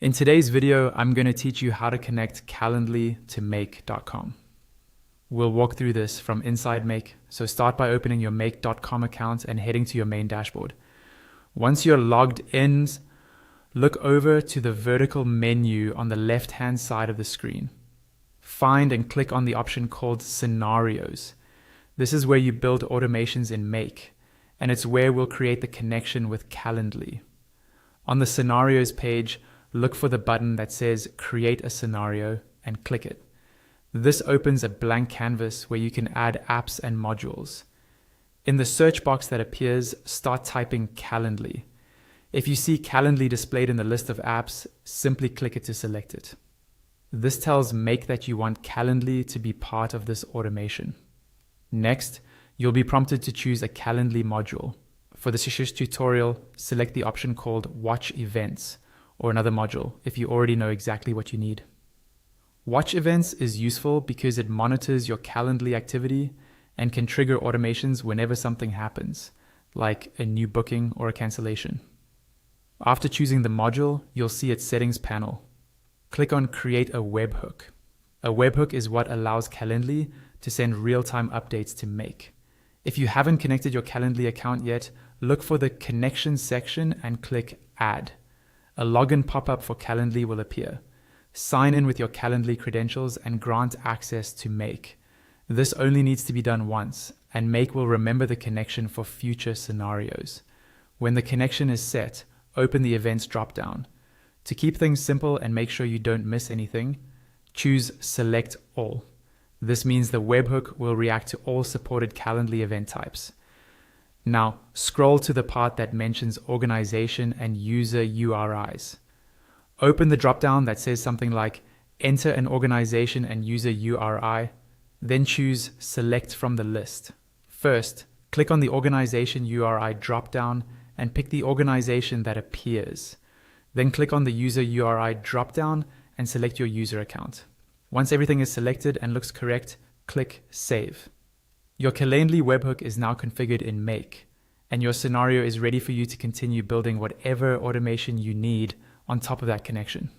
In today's video, I'm going to teach you how to connect Calendly to Make.com. We'll walk through this from inside Make, so start by opening your Make.com account and heading to your main dashboard. Once you're logged in, look over to the vertical menu on the left-hand side of the screen. Find and click on the option called Scenarios. This is where you build automations in Make, and it's where we'll create the connection with Calendly. On the Scenarios page, look for the button that says Create a Scenario and click it. This opens a blank canvas where you can add apps and modules. In the search box that appears, start typing Calendly. If you see Calendly displayed in the list of apps, simply click it to select it. This tells Make that you want Calendly to be part of this automation. Next, you'll be prompted to choose a Calendly module. For this tutorial, select the option called Watch Events, or another module if you already know exactly what you need. Watch Events is useful because it monitors your Calendly activity and can trigger automations whenever something happens, like a new booking or a cancellation. After choosing the module, you'll see its settings panel. Click on Create a Webhook. A webhook is what allows Calendly to send real-time updates to Make. If you haven't connected your Calendly account yet, look for the Connections section and click Add. A login pop-up for Calendly will appear. Sign in with your Calendly credentials and grant access to Make. This only needs to be done once, and Make will remember the connection for future scenarios. When the connection is set, open the Events dropdown. To keep things simple and make sure you don't miss anything, choose Select All. This means the webhook will react to all supported Calendly event types. Now, scroll to the part that mentions organization and user URIs. Open the dropdown that says something like Enter an organization and user URI, then choose Select from the list. First, click on the organization URI dropdown and pick the organization that appears. Then click on the user URI dropdown and select your user account. Once everything is selected and looks correct, click Save. Your Calendly webhook is now configured in Make, and your scenario is ready for you to continue building whatever automation you need on top of that connection.